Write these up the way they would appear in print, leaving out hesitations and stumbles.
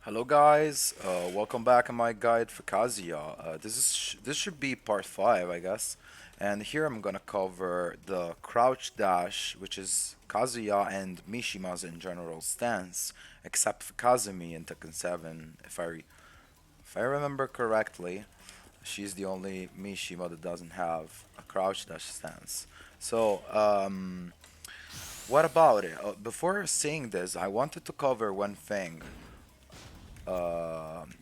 Hello guys, welcome back on my guide for Kazuya. This should be part 5, I guess. And here I'm gonna cover the crouch dash, which is Kazuya and Mishima's in general stance, except for Kazumi in Tekken 7. If I remember correctly, she's the only Mishima that doesn't have a crouch dash stance. So, what about it? Before saying this, I wanted to cover one thing.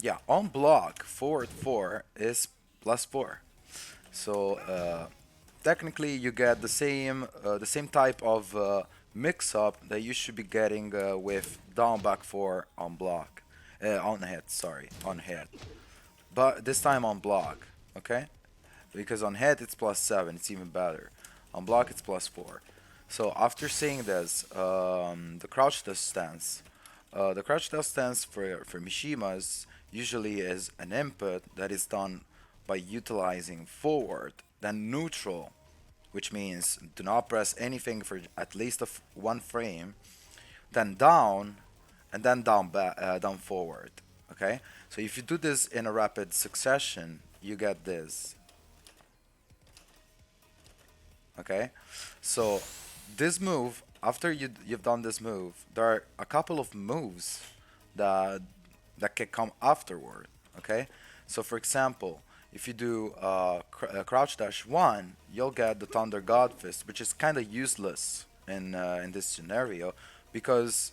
Yeah, on block forward 4 is +4. So technically you get the same type of mix-up that you should be getting with down back 4 on block, on hit, sorry, on hit. But this time on block, okay? Because on hit it's +7, it's even better. On block it's +4. So after saying this, the crouch test stance. The crouch test stance for Mishimas usually is an input that is done by utilizing forward, then neutral, which means do not press anything for at least one frame, then down, and then down back, down forward. Okay, so if you do this in a rapid succession, you get this. Okay, so this move, after you've done this move, there are a couple of moves that can come afterward. Okay, so for example, if you do crouch dash 1, you'll get the Thunder God Fist, which is kind of useless in this scenario because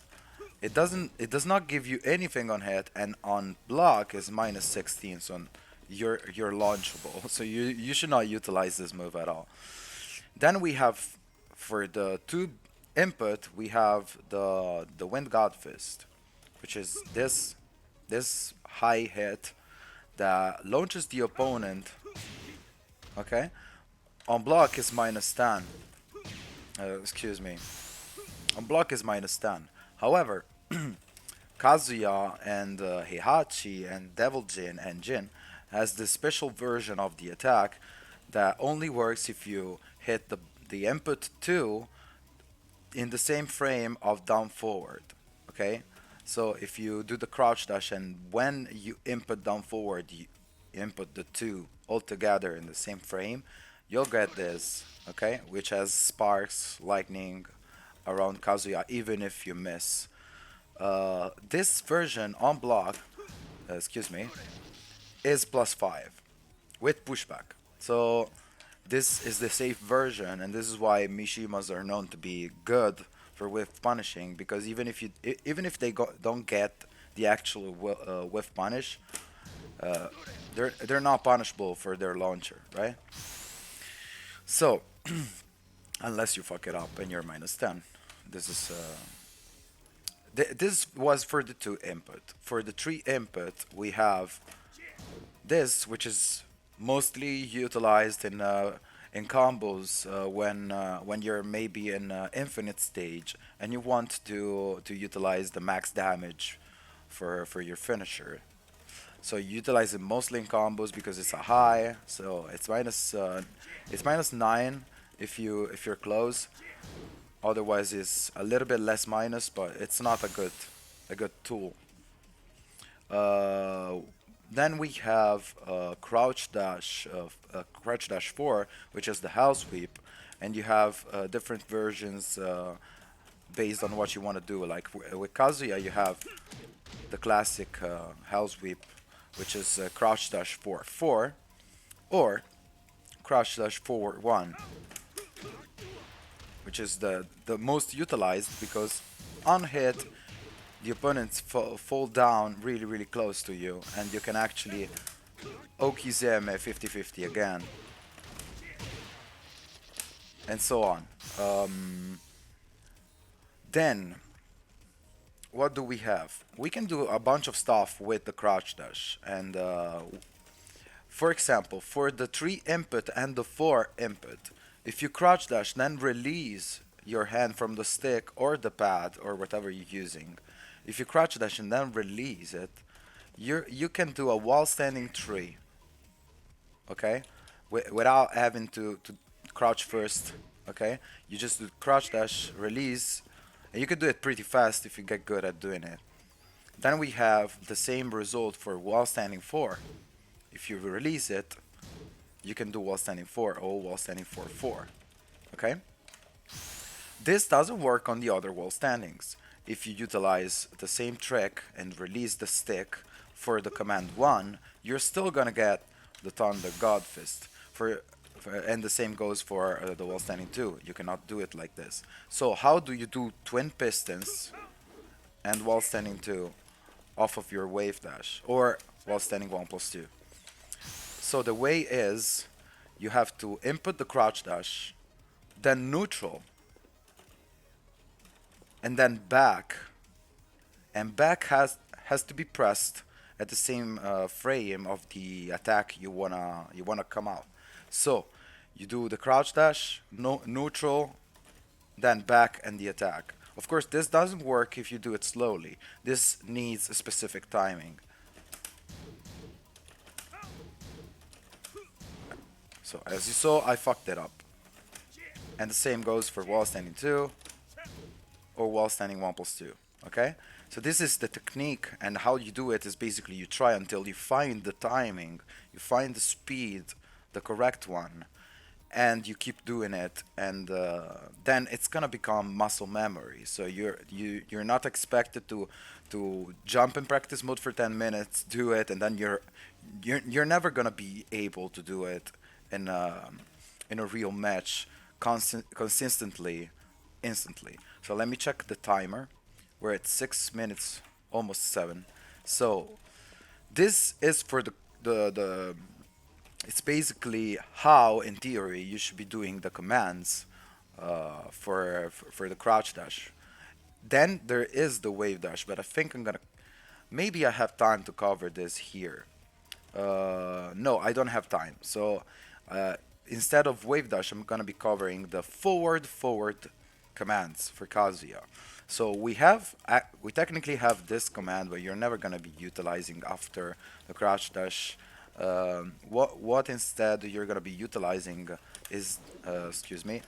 it does not give you anything on hit, and on block is -16, so you're launchable. So you should not utilize this move at all. Then we have, for the two input, we have the Wind God Fist, which is this high hit that launches the opponent. Okay, on block is -10. Excuse me. On block is -10. However, Kazuya and Heihachi and Devil Jin and Jin has this special version of the attack that only works if you hit the input 2 in the same frame of down forward. Okay, so if you do the crouch dash and when you input down forward, you input the 2 all together in the same frame, you'll get this. Okay, which has sparks, lightning around Kazuya even if you miss. This version on block, excuse me, is +5 with pushback. So this is the safe version, and this is why Mishimas are known to be good for whiff punishing, because even if they don't get the actual whiff punish, uh, they're not punishable for their launcher, right? So unless you fuck it up and you're -10, this is this was for the 2 input. For the 3 input, we have this, which is mostly utilized in combos when you're maybe in infinite stage and you want to utilize the max damage for your finisher. So you utilize it mostly in combos because it's a high, so it's -9 if you're close. Otherwise, it's a little bit less minus, but it's not a good tool. Uh, then we have Crouch Dash 4, which is the Hell Sweep, and you have different versions based on what you want to do. Like with Kazuya, you have the classic Hell Sweep, which is Crouch Dash 4-4, or Crouch Dash 4-1, which is the most utilized because on hit the opponents fall down really close to you, and you can actually Okizeme 50-50 again, and so on. Then, what do we have? We can do a bunch of stuff with the crouch dash, and for example, for the 3 input and the 4 input, if you crouch dash, then release your hand from the stick or the pad or whatever you're using. If you crouch dash and then release it, you can do a wall standing 3, okay? Without having to crouch first, okay? You just do crouch dash, release, and you can do it pretty fast if you get good at doing it. Then we have the same result for wall standing 4. If you release it, you can do wall standing 4 or wall standing 4 4. Okay? This doesn't work on the other wall standings. If you utilize the same trick and release the stick for the command 1, you're still gonna get the Thunder God Fist. And the same goes for the wall standing 2. You cannot do it like this. So how do you do twin pistons and wall standing 2 off of your wave dash or wall standing 1 plus 2? So the way is you have to input the crouch dash, then neutral, and then back. And back has to be pressed at the same frame of the attack you wanna come out. So you do the crouch dash, no, neutral, then back and the attack. Of course, this doesn't work if you do it slowly. This needs a specific timing. So as you saw, I fucked it up. And the same goes for wall standing 2 or wall standing 1 plus 2. Okay? So this is the technique, and how you do it is basically you try until you find the timing, you find the speed, the correct one, and you keep doing it, and then it's gonna become muscle memory. So you're not expected to jump in practice mode for 10 minutes, do it, and then you're never gonna be able to do it in a real match consistently, instantly. So let me check the timer. We're at 6 minutes, almost 7. So this is for the it's basically how, in theory, you should be doing the commands for the crouch dash. Then there is the wave dash, but I think I'm gonna maybe I have time to cover this here. No, I don't have time. So uh, instead of wave dash, I'm gonna be covering the forward commands for Kazuya. So we technically have this command, but you're never gonna be utilizing after the crouch dash. What instead you're gonna be utilizing is excuse me.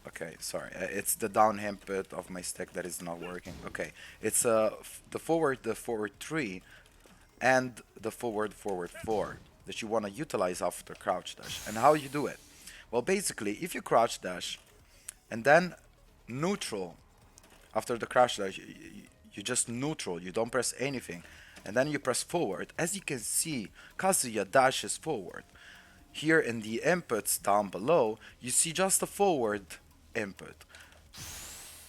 Okay, sorry. It's the down input of my stick that is not working. Okay, it's the forward 3 and the forward 4 that you want to utilize after crouch dash. And how you do it? Well, basically, if you crouch dash and then neutral after the crouch dash, you just neutral, you don't press anything, and then you press forward. As you can see, Kazuya dashes forward. Here in the inputs down below, you see just a forward input.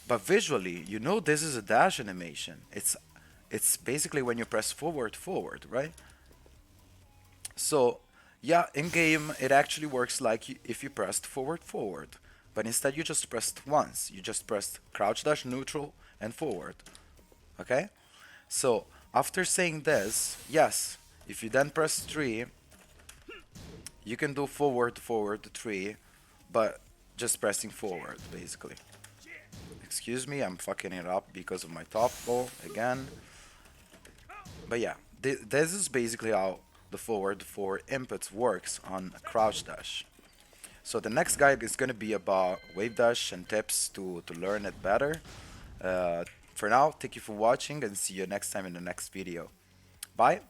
But visually, you know this is a dash animation. It's basically when you press forward, right? So, yeah, in game it actually works like if you pressed forward. But instead you just pressed once. You just pressed crouch dash, neutral, and forward. Okay? So, after saying this, yes, if you then press 3, you can do forward 3, but just pressing forward, basically. Excuse me, I'm fucking it up because of my top ball again. But yeah, this is basically how the forward 4 inputs works on Crouch Dash. So the next guide is going to be about wave dash and tips to learn it better. For now, thank you for watching and see you next time in the next video. Bye.